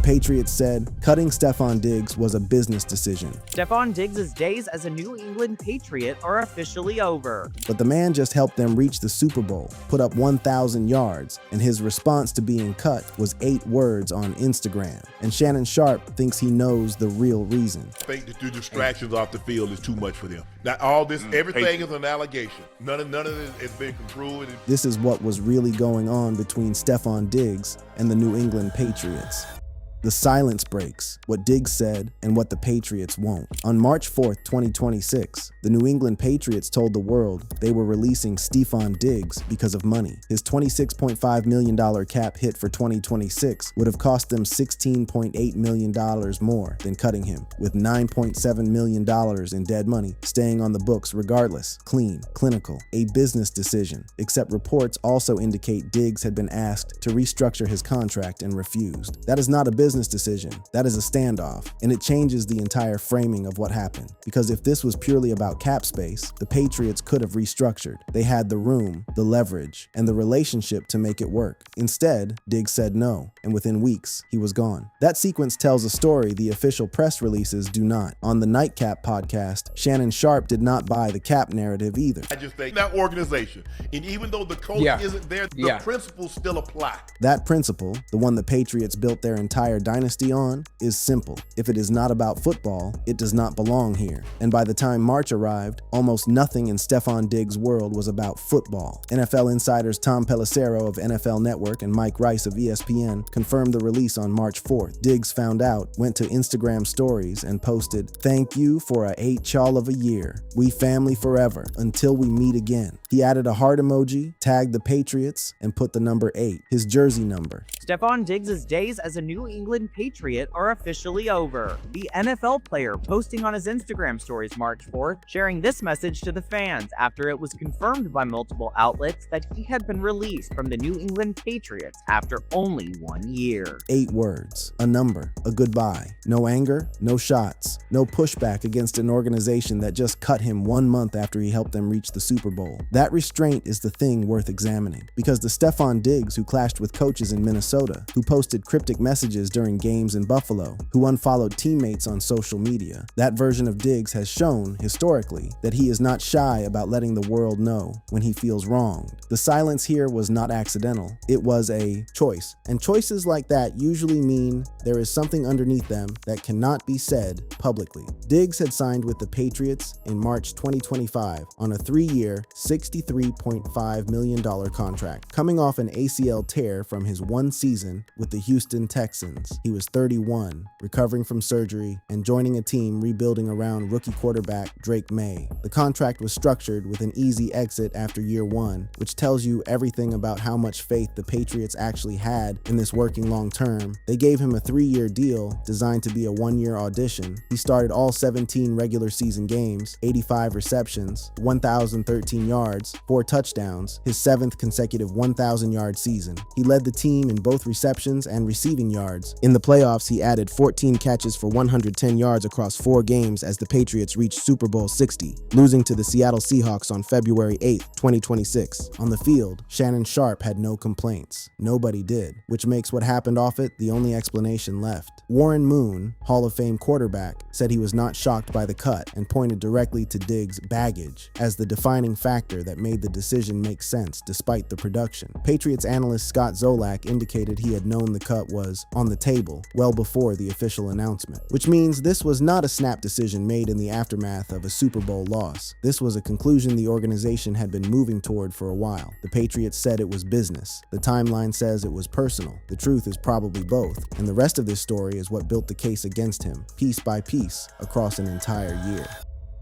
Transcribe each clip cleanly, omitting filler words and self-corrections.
Patriots said cutting Stefon Diggs was a business decision. Stefon Diggs' days as a New England Patriot are officially over. But the man just helped them reach the Super Bowl, put up 1,000 yards, and his response to being cut was 8 words on Instagram. And Shannon Sharp thinks he knows the real reason. I think that the distractions off the field is too much for them. Now, all this, everything is an allegation. None of it has been proved. This is what was really going on between Stefon Diggs and the New England Patriots. The silence breaks, what Diggs said and what the Patriots won't. On March 4th, 2026, the New England Patriots told the world they were releasing Stefon Diggs because of money. His $26.5 million cap hit for 2026 would have cost them $16.8 million more than cutting him, with $9.7 million in dead money staying on the books regardless. Clean, clinical, a business decision, except reports also indicate Diggs had been asked to restructure his contract and refused. That is not a business decision, that is a standoff, and it changes the entire framing of what happened. Because if this was purely about cap space, the Patriots could have restructured. They had the room, the leverage, and the relationship to make it work. Instead, Diggs said no, and within weeks, he was gone. That sequence tells a story the official press releases do not. On the Nightcap podcast, Shannon Sharp did not buy the cap narrative either. I just think that organization, and even though the coach isn't there, the principles still apply. That principle, the one the Patriots built their entire dynasty on, is simple. If it is not about football, it does not belong here. And by the time March arrived, almost nothing in Stefon Diggs' world was about football. NFL insiders Tom Pelissero of NFL Network and Mike Rice of ESPN confirmed the release on March 4th. Diggs found out, went to Instagram stories and posted, "Thank you for a 8 y'all of a year. We family forever until we meet again." He added a heart emoji, tagged the Patriots, and put the number 8, his jersey number. Stefon Diggs' days as a New England Patriot are officially over. The NFL player posting on his Instagram stories March 4th, sharing this message to the fans after it was confirmed by multiple outlets that he had been released from the New England Patriots after only 1 year. 8 words, a number, a goodbye. No anger, no shots, no pushback against an organization that just cut him 1 month after he helped them reach the Super Bowl. That restraint is the thing worth examining, because the Stefon Diggs who clashed with coaches in Minnesota, who posted cryptic messages during games in Buffalo, who unfollowed teammates on social media, that version of Diggs has shown, historically, that he is not shy about letting the world know when he feels wronged. The silence here was not accidental, it was a choice. And choices like that usually mean there is something underneath them that cannot be said publicly. Diggs had signed with the Patriots in March 2025 on a 3-year, $63.5 million contract, coming off an ACL tear from his 1 season with the Houston Texans. He was 31, recovering from surgery, and joining a team rebuilding around rookie quarterback Drake May. The contract was structured with an easy exit after year 1, which tells you everything about how much faith the Patriots actually had in this working long term. They gave him a 3-year deal designed to be a 1-year audition. He started all 17 regular season games, 85 receptions, 1,013 yards, 4 touchdowns, his 7th consecutive 1,000-yard season. He led the team in both receptions and receiving yards. In the playoffs, he added 14 catches for 110 yards across 4 games as the Patriots reached Super Bowl 60, losing to the Seattle Seahawks on February 8, 2026. On the field, Shannon Sharp had no complaints. Nobody did, which makes what happened off it the only explanation left. Warren Moon, Hall of Fame quarterback, said he was not shocked by the cut and pointed directly to Diggs' baggage as the defining factor that made the decision make sense despite the production. Patriots analyst Scott Zolak indicated he had known the cut was on the table well before the official announcement, which means this was not a snap decision made in the aftermath of a Super Bowl loss. This was a conclusion the organization had been moving toward for a while. The Patriots said it was business. The timeline says it was personal. The truth is probably both, and the rest of this story is what built the case against him, piece by piece, across an entire year.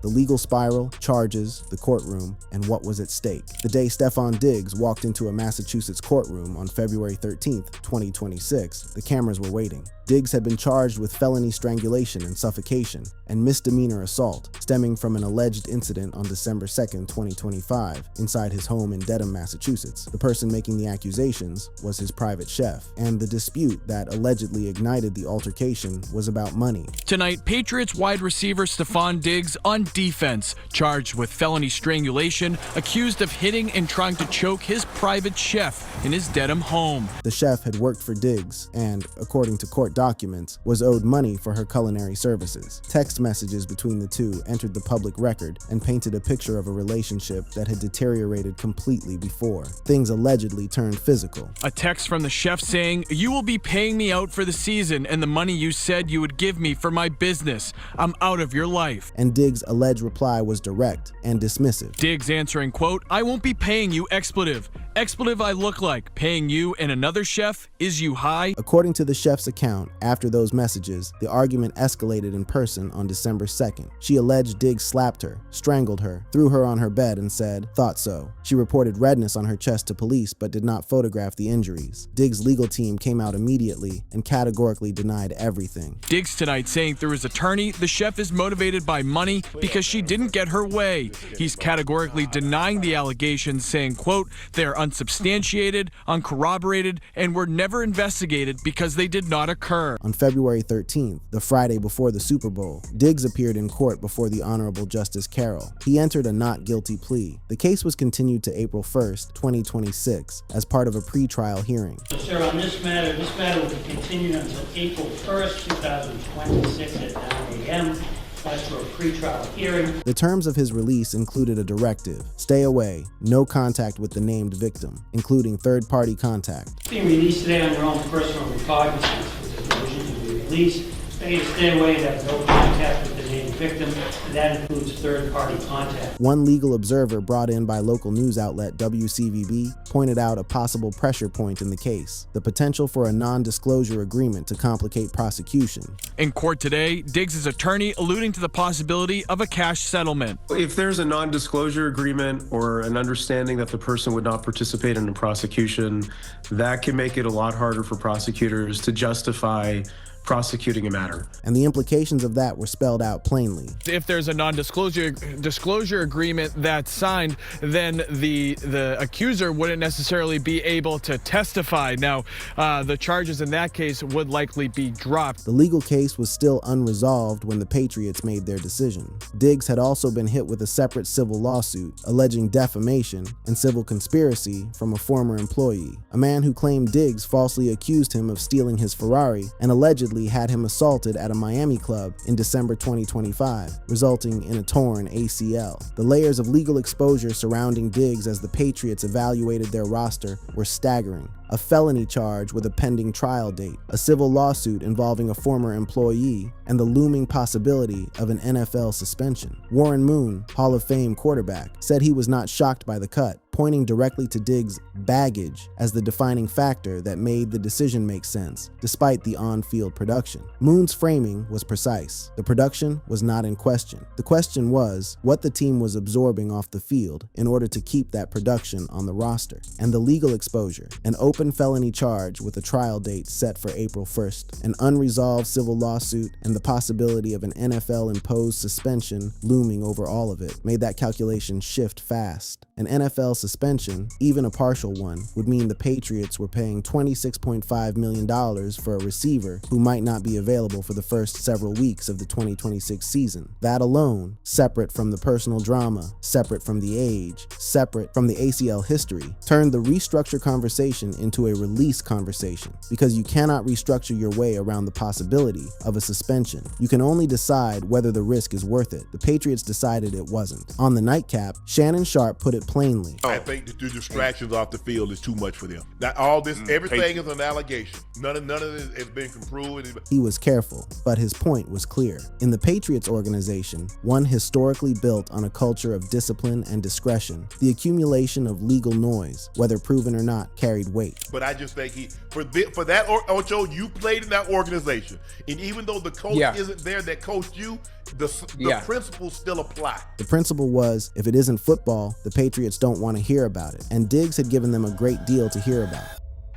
The legal spiral, charges, the courtroom, and what was at stake. The day Stefon Diggs walked into a Massachusetts courtroom on February 13th, 2026, the cameras were waiting. Diggs had been charged with felony strangulation and suffocation and misdemeanor assault stemming from an alleged incident on December 2nd, 2025, inside his home in Dedham, Massachusetts. The person making the accusations was his private chef, and the dispute that allegedly ignited the altercation was about money. Tonight, Patriots wide receiver Stefon Diggs defense, charged with felony strangulation, accused of hitting and trying to choke his private chef in his Dedham home. The chef had worked for Diggs and, according to court documents, was owed money for her culinary services. Text messages between the two entered the public record and painted a picture of a relationship that had deteriorated completely before. Things allegedly turned physical. A text from the chef saying, "You will be paying me out for the season and the money you said you would give me for my business. I'm out of your life." And Diggs' alleged reply was direct and dismissive. Diggs answering, quote, "I won't be paying you expletive. Expletive I look like. Paying you and another chef? Is you high?" According to the chef's account, after those messages, the argument escalated in person on December 2nd. She alleged Diggs slapped her, strangled her, threw her on her bed, and said, "Thought so." She reported redness on her chest to police but did not photograph the injuries. Diggs' legal team came out immediately and categorically denied everything. Diggs tonight saying through his attorney, the chef is motivated by money because she didn't get her way. He's categorically denying the allegations, saying, quote, "They're unsubstantiated, uncorroborated, and were never investigated because they did not occur." On February 13th, the Friday before the Super Bowl, Diggs appeared in court before the Honorable Justice Carroll. He entered a not guilty plea. The case was continued to April 1st, 2026, as part of a pretrial hearing. Sir, on this matter will be continued until April 1st, 2026 at 9 a.m. That's for a pretrial hearing. The terms of his release included a directive: stay away, no contact with the named victim, including third-party contact. Being released today on your own personal recognizance with the provision to be released. Stay away, have no contact with the named victim, and that includes third-party contact. One legal observer brought in by local news outlet WCVB pointed out a possible pressure point in the case: the potential for a non-disclosure agreement to complicate prosecution. In court today, Diggs' attorney alluding to the possibility of a cash settlement. If there's a non-disclosure agreement or an understanding that the person would not participate in the prosecution, that can make it a lot harder for prosecutors to justify prosecuting a matter. And the implications of that were spelled out plainly. If there's a non-disclosure agreement that's signed, then the accuser wouldn't necessarily be able to testify. Now, the charges in that case would likely be dropped. The legal case was still unresolved when the Patriots made their decision. Diggs had also been hit with a separate civil lawsuit alleging defamation and civil conspiracy from a former employee, a man who claimed Diggs falsely accused him of stealing his Ferrari and allegedly had him assaulted at a Miami club in December 2025, resulting in a torn ACL. The layers of legal exposure surrounding Diggs as the Patriots evaluated their roster were staggering. A felony charge with a pending trial date, a civil lawsuit involving a former employee, and the looming possibility of an NFL suspension. Warren Moon, Hall of Fame quarterback, said he was not shocked by the cut, pointing directly to Diggs' baggage as the defining factor that made the decision make sense, despite the on-field production. Moon's framing was precise. The production was not in question. The question was what the team was absorbing off the field in order to keep that production on the roster. And the legal exposure, an open felony charge with a trial date set for April 1st, an unresolved civil lawsuit, and the possibility of an NFL-imposed suspension looming over all of it, made that calculation shift fast. An NFL suspension, even a partial one, would mean the Patriots were paying $26.5 million for a receiver who might not be available for the first several weeks of the 2026 season. That alone, separate from the personal drama, separate from the age, separate from the ACL history, turned the restructure conversation into a release conversation, because you cannot restructure your way around the possibility of a suspension. You can only decide whether the risk is worth it. The Patriots decided it wasn't. On the nightcap, Shannon Sharp put it plainly. I think the distractions off the field is too much for them. Now, all this, everything is an allegation. None of it has been proved. He was careful, but his point was clear. In the Patriots organization, one historically built on a culture of discipline and discretion, the accumulation of legal noise, whether proven or not, carried weight. But I just think for that, Ocho, you played in that organization, and even though the coach isn't there that coached you, the principles still apply. The principle was, if it isn't football, the Patriots don't want to hear about it. And Diggs had given them a great deal to hear about.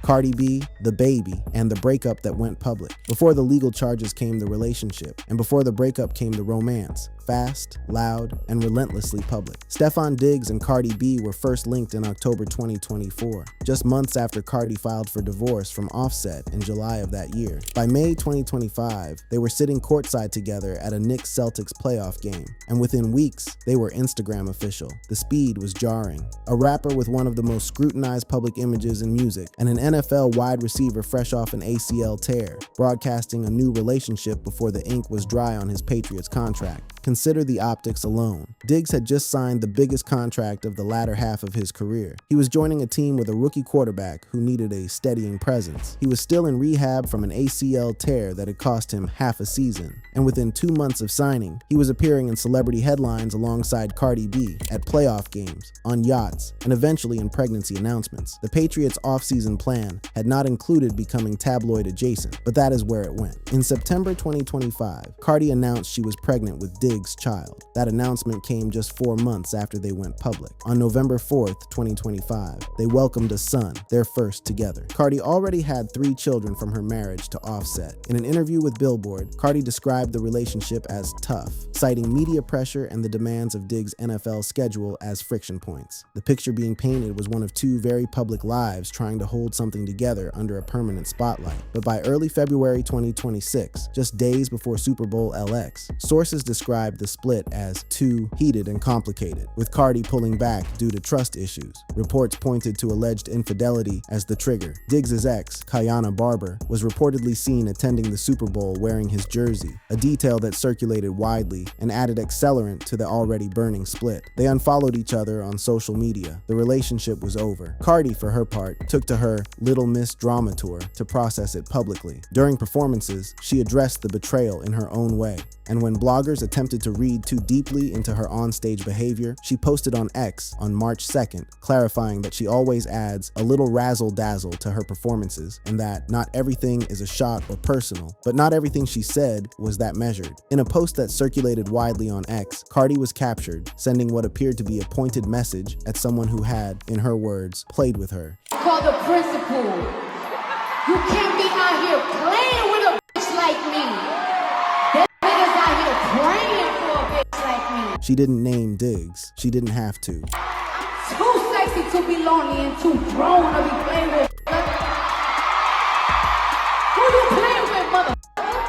Cardi B, the baby, and the breakup that went public. Before the legal charges came the relationship, and before the breakup came the romance. fast, loud, and relentlessly public. Stefon Diggs and Cardi B were first linked in October 2024, just months after Cardi filed for divorce from Offset in July of that year. By May 2025, they were sitting courtside together at a Knicks-Celtics playoff game, and within weeks, they were Instagram official. The speed was jarring. A rapper with one of the most scrutinized public images in music, and an NFL wide receiver fresh off an ACL tear, broadcasting a new relationship before the ink was dry on his Patriots contract. Consider the optics alone. Diggs had just signed the biggest contract of the latter half of his career. He was joining a team with a rookie quarterback who needed a steadying presence. He was still in rehab from an ACL tear that had cost him half a season. And within 2 months of signing, he was appearing in celebrity headlines alongside Cardi B, at playoff games, on yachts, and eventually in pregnancy announcements. The Patriots' offseason plan had not included becoming tabloid adjacent, but that is where it went. In September 2025, Cardi announced she was pregnant with Diggs' child. That announcement came just 4 months after they went public. On November 4th, 2025, they welcomed a son, their first together. Cardi already had 3 children from her marriage to Offset. In an interview with Billboard, Cardi described the relationship as tough, citing media pressure and the demands of Diggs' NFL schedule as friction points. The picture being painted was one of 2 very public lives trying to hold something together under a permanent spotlight. But by early February 2026, just days before Super Bowl LX, sources described the split as too heated and complicated, with Cardi pulling back due to trust issues. Reports pointed to alleged infidelity as the trigger. Diggs' ex, Kayana Barber, was reportedly seen attending the Super Bowl wearing his jersey, a detail that circulated widely and added accelerant to the already burning split. They unfollowed each other on social media. The relationship was over. Cardi, for her part, took to her Little Miss Drama tour to process it publicly. During performances, she addressed the betrayal in her own way. And when bloggers attempted to read too deeply into her onstage behavior, she posted on X on March 2nd, clarifying that she always adds a little razzle-dazzle to her performances and that not everything is a shot or personal, but not everything she said was that measured. In a post that circulated widely on X, Cardi was captured, sending what appeared to be a pointed message at someone who had, in her words, played with her. Call the principal. You can't be out here playing with a bitch like me. She didn't name Diggs. She didn't have to. I'm too sexy to be lonely and too grown to be playing with. Who you playing with, mother?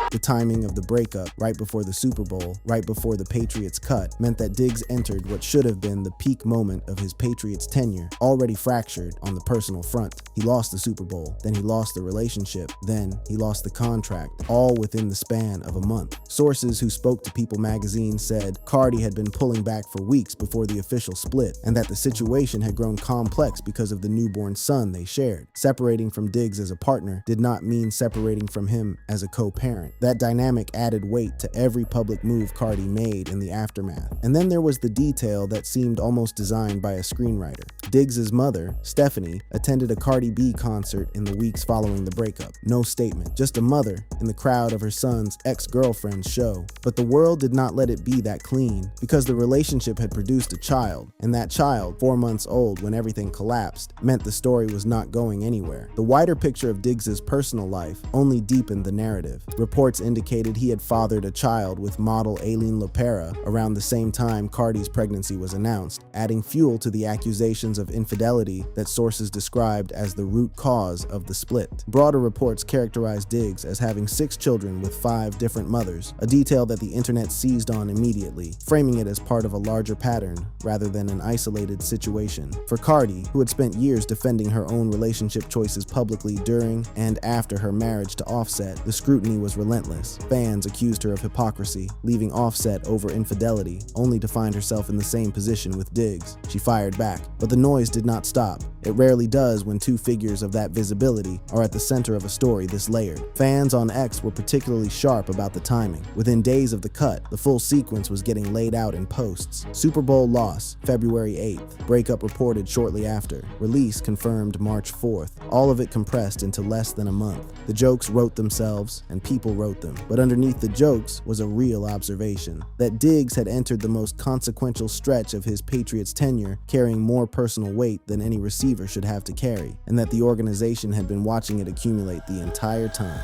The timing of the breakup, right before the Super Bowl, right before the Patriots cut, meant that Diggs entered what should have been the peak moment of his Patriots tenure, already fractured on the personal front. He lost the Super Bowl, then he lost the relationship, then he lost the contract, all within the span of a month. Sources who spoke to People magazine said Cardi had been pulling back for weeks before the official split, and that the situation had grown complex because of the newborn son they shared. Separating from Diggs as a partner did not mean separating from him as a co-parent. That dynamic added weight to every public move Cardi made in the aftermath. And then there was the detail that seemed almost designed by a screenwriter. Diggs' mother, Stephanie, attended a Cardi B concert in the weeks following the breakup. No statement, just a mother in the crowd of her son's ex-girlfriend's show. But the world did not let it be that clean, because the relationship had produced a child, and that child, 4 months old when everything collapsed, meant the story was not going anywhere. The wider picture of Diggs' personal life only deepened the narrative. Reports indicated he had fathered a child with model Aileen LaPera around the same time Cardi's pregnancy was announced, adding fuel to the accusations of infidelity that sources described as the root cause of the split. Broader reports characterized Diggs as having 6 children with 5 different mothers, a detail that the internet seized on immediately, framing it as part of a larger pattern rather than an isolated situation. For Cardi, who had spent years defending her own relationship choices publicly during and after her marriage to Offset, the scrutiny was relentless. Fans accused her of hypocrisy, leaving Offset over infidelity, only to find herself in the same position with Diggs. She fired back, but the noise did not stop. It rarely does when 2 figures of that visibility are at the center of a story this layered. Fans on X were particularly sharp about the timing. Within days of the cut, the full sequence was getting laid out in posts. Super Bowl loss, February 8th. Breakup reported shortly after. Release confirmed March 4th. All of it compressed into less than a month. The jokes wrote themselves, and people wrote them. But underneath the jokes was a real observation. That Diggs had entered the most consequential stretch of his Patriots tenure, carrying more personal weight than any receiver should have to carry, and that the organization had been watching it accumulate the entire time.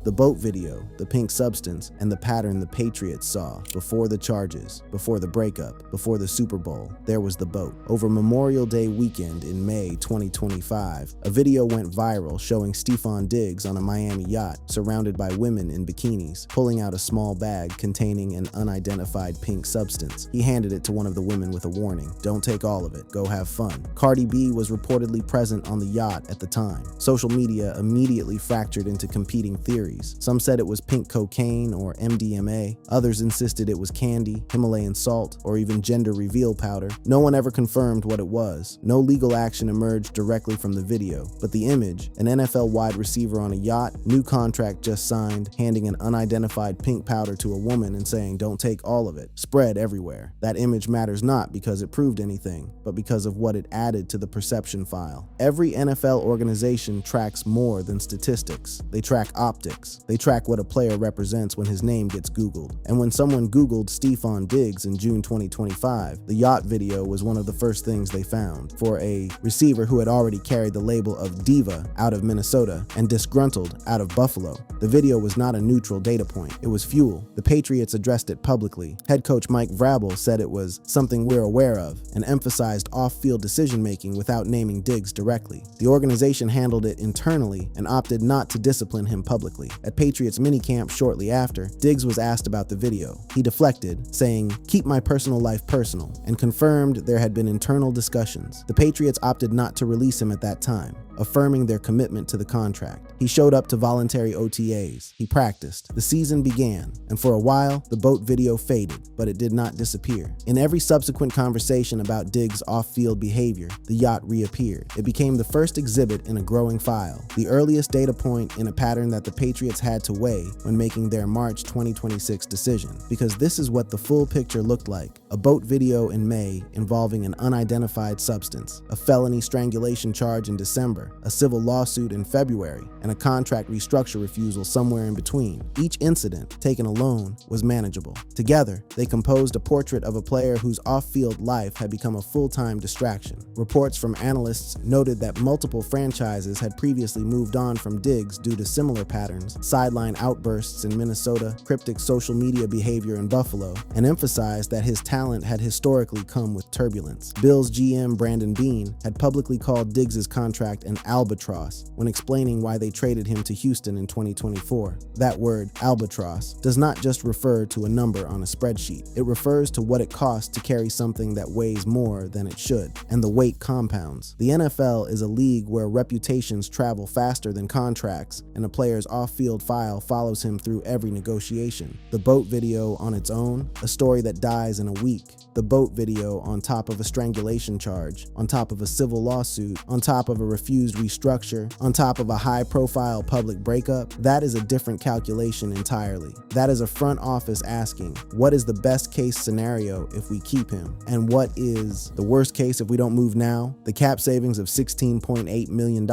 The boat video, the pink substance, and the pattern the Patriots saw before the charges, before the breakup, before the Super Bowl. There was the boat. Over Memorial Day weekend in May 2025, a video went viral showing Stefon Diggs on a Miami yacht surrounded by women in bikinis, pulling out a small bag containing an unidentified pink substance. He handed it to one of the women with a warning: "Don't take all of it, go have fun." Cardi B was reportedly present on the yacht at the time. Social media immediately fractured into competing theories. Some said it was pink cocaine or MDMA. Others insisted it was candy, Himalayan salt, or even gender reveal powder. No one ever confirmed what it was. No legal action emerged directly from the video, but the image, an NFL wide receiver on a yacht, new contract just signed, handing an unidentified pink powder to a woman and saying, "Don't take all of it," spread everywhere. That image matters not because it proved anything, but because of what it added to the perception file. Every NFL organization tracks more than statistics. They track optics. They track what a player represents when his name gets Googled. And when someone Googled Stefon Diggs in June 2025, the yacht video was one of the first things they found for a receiver who had already carried the label of diva out of Minnesota and disgruntled out of Buffalo. The video was not a neutral data point. It was fuel. The Patriots addressed it publicly. Head coach Mike Vrabel said it was something we're aware of and emphasized off-field decision-making without naming Diggs directly. The organization handled it internally and opted not to discipline him publicly. At Patriots minicamp shortly after, Diggs was asked about the video. He deflected, saying, "Keep my personal life personal," and confirmed there had been internal discussions. The Patriots opted not to release him at that time, affirming their commitment to the contract. He showed up to voluntary OTAs. He practiced. The season began, and for a while, the boat video faded, but it did not disappear. In every subsequent conversation about Diggs' off-field behavior, the yacht reappeared. It became the first exhibit in a growing file, the earliest data point in a pattern that the Patriots had to weigh when making their March 2026 decision. Because this is what the full picture looked like: a boat video in May involving an unidentified substance, a felony strangulation charge in December, a civil lawsuit in February, and a contract restructure refusal somewhere in between. Each incident, taken alone, was manageable. Together, they composed a portrait of a player whose off-field life had become a full-time distraction. Reports from analysts noted that multiple franchises had previously moved on from Diggs due to similar patterns, sideline outbursts in Minnesota, cryptic social media behavior in Buffalo, and emphasized that his talent had historically come with turbulence. Bills GM Brandon Beane had publicly called Diggs' contract an albatross when explaining why they traded him to Houston in 2024. That word, albatross, does not just refer to a number on a spreadsheet. It refers to what it costs to carry something that weighs more than it should, and the weight compounds. The NFL is a league where reputations travel faster than contracts, and a player's off-field file follows him through every negotiation. The boat video on its own, a story that dies in a week. The boat video on top of a strangulation charge, on top of a civil lawsuit, on top of a refused restructure, on top of a high-profile public breakup, that is a different calculation entirely. That is a front office asking, what is the best case scenario if we keep him? And what is the worst case if we don't move now? The cap savings of $16.8 million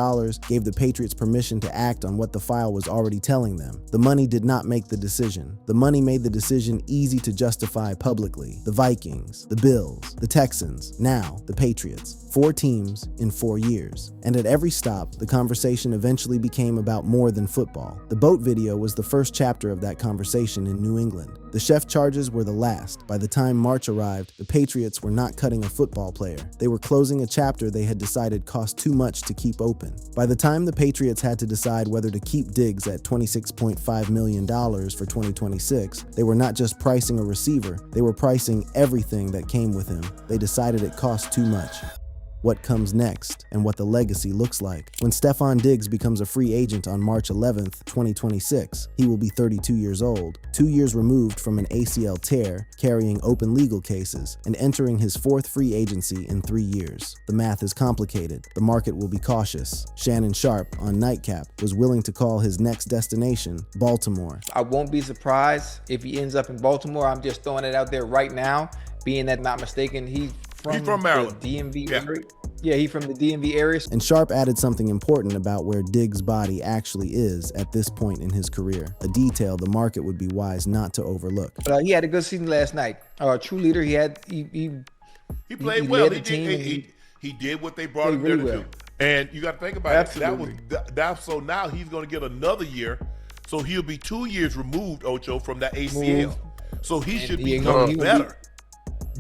gave the Patriots permission to act on what the file was already telling them. The money did not make the decision. The money made the decision easy to justify publicly. The Vikings, the Bills, the Texans, now the Patriots. 4 teams in 4 years. And at every stop, the conversation eventually became about more than football. The boat video was the first chapter of that conversation in New England. The chef charges were the last. By the time March arrived, the Patriots were not cutting a football player. They were closing a chapter they had decided cost too much to keep open. By the time the Patriots had to decide whether to keep Diggs at $26.5 million for 2026, they were not just pricing a receiver, they were pricing everything that came with him. They decided it cost too much. What comes next, and what the legacy looks like. When Stefon Diggs becomes a free agent on March 11th, 2026, he will be 32 years old, 2 years removed from an ACL tear, carrying open legal cases, and entering his 4th free agency in 3 years. The math is complicated. The market will be cautious. Shannon Sharpe, on Nightcap, was willing to call his next destination Baltimore. I won't be surprised if he ends up in Baltimore. I'm just throwing it out there right now, being that, not mistaken, he's from Maryland. The DMV area. Yeah, he's from the DMV area. And Sharpe added something important about where Diggs' body actually is at this point in his career, a detail the market would be wise not to overlook. But he had a good season last night. True leader. He played well. He did what they brought him there to do. And you got to think about it. So now he's going to get another year. So he'll be 2 years removed, Ocho, from that ACL. So he should be better.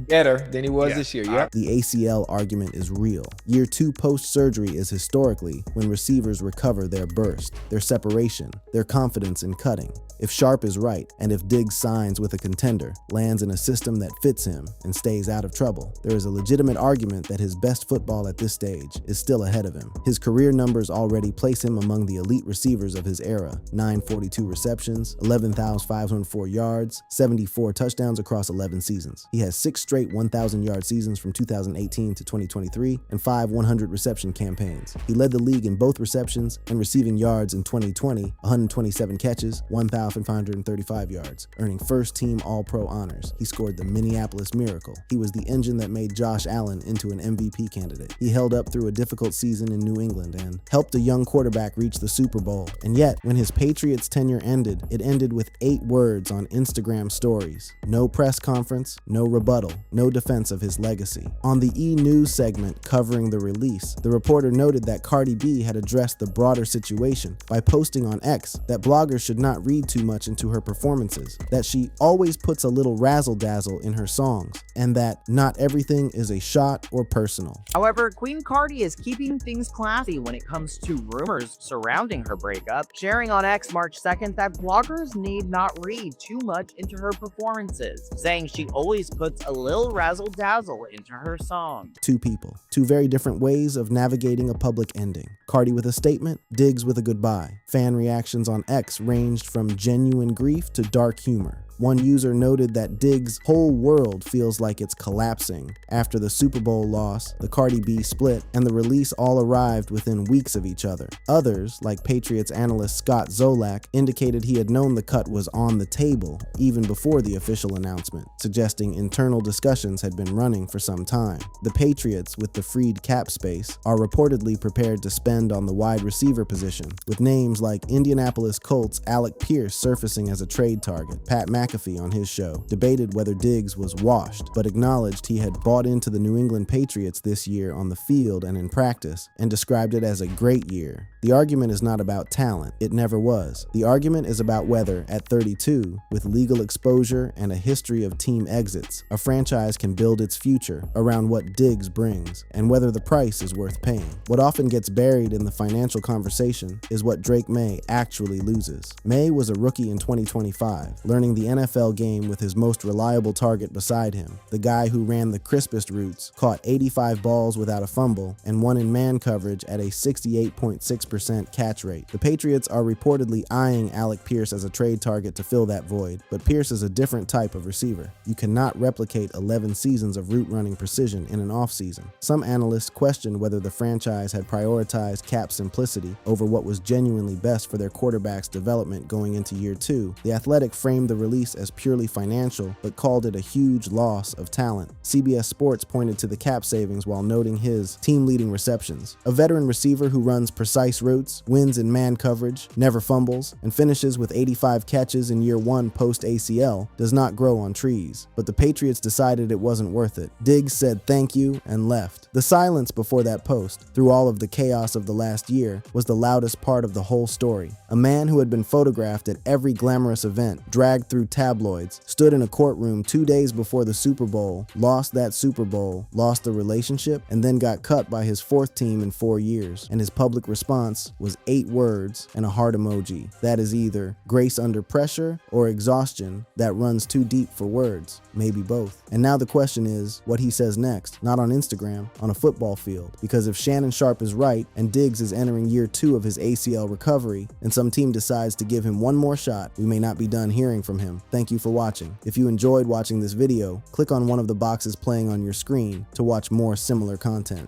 Better than he was this year. Yep. The ACL argument is real. Year 2 post-surgery is historically when receivers recover their burst, their separation, their confidence in cutting. If Sharp is right, and if Diggs signs with a contender, lands in a system that fits him, and stays out of trouble, there is a legitimate argument that his best football at this stage is still ahead of him. His career numbers already place him among the elite receivers of his era: 942 receptions, 11,504 yards, 74 touchdowns across 11 seasons. He has 6 straight 1,000-yard seasons from 2018 to 2023, and 5 100-reception campaigns. He led the league in both receptions and receiving yards in 2020, 127 catches, 1,535 yards, earning first-team All-Pro honors. He scored the Minneapolis Miracle. He was the engine that made Josh Allen into an MVP candidate. He held up through a difficult season in New England and helped a young quarterback reach the Super Bowl. And yet, when his Patriots tenure ended, it ended with 8 words on Instagram stories. No press conference, no rebuttal, no defense of his legacy. On the E! News segment covering the release, the reporter noted that Cardi B had addressed the broader situation by posting on X that bloggers should not read too much into her performances, that she always puts a little razzle-dazzle in her songs, and that not everything is a shot or personal. However, Queen Cardi is keeping things classy when it comes to rumors surrounding her breakup, sharing on X March 2nd that bloggers need not read too much into her performances, saying she always puts a little razzle-dazzle into her song. 2 people, 2 very different ways of navigating a public ending. Cardi with a statement, Diggs with a goodbye. Fan reactions on X ranged from genuine grief to dark humor. One user noted that Diggs' whole world feels like it's collapsing after the Super Bowl loss, the Cardi B split, and the release all arrived within weeks of each other. Others, like Patriots analyst Scott Zolak, indicated he had known the cut was on the table even before the official announcement, suggesting internal discussions had been running for some time. The Patriots, with the freed cap space, are reportedly prepared to spend on the wide receiver position, with names like Indianapolis Colts' Alec Pierce surfacing as a trade target. Pat McAfee on his show debated whether Diggs was washed, but acknowledged he had bought into the New England Patriots this year on the field and in practice, and described it as a great year. The argument is not about talent. It never was. The argument is about whether, at 32, with legal exposure and a history of team exits, a franchise can build its future around what Diggs brings, and whether the price is worth paying. What often gets buried in the financial conversation is what Drake May actually loses. May was a rookie in 2025, learning the NFL game with his most reliable target beside him, the guy who ran the crispest routes, caught 85 balls without a fumble, and won in man coverage at a 68.6% catch rate. The Patriots are reportedly eyeing Alec Pierce as a trade target to fill that void, but Pierce is a different type of receiver. You cannot replicate 11 seasons of route running precision in an offseason. Some analysts questioned whether the franchise had prioritized cap simplicity over what was genuinely best for their quarterback's development going into year 2. The Athletic framed the release as purely financial, but called it a huge loss of talent. CBS Sports pointed to the cap savings while noting his team-leading receptions. A veteran receiver who runs precise routes, wins in man coverage, never fumbles, and finishes with 85 catches in year 1 post-ACL does not grow on trees. But the Patriots decided it wasn't worth it. Diggs said thank you and left. The silence before that post, through all of the chaos of the last year, was the loudest part of the whole story. A man who had been photographed at every glamorous event, dragged through tabloids, stood in a courtroom 2 days before the Super Bowl, lost that Super Bowl, lost the relationship, and then got cut by his 4th team in 4 years. And his public response was 8 words and a heart emoji. That is either grace under pressure or exhaustion that runs too deep for words. Maybe both. And now the question is what he says next, not on Instagram, on a football field. Because if Shannon Sharp is right and Diggs is entering year 2 of his ACL recovery, and some team decides to give him one more shot, we may not be done hearing from him. Thank you for watching. If you enjoyed watching this video, click on one of the boxes playing on your screen to watch more similar content.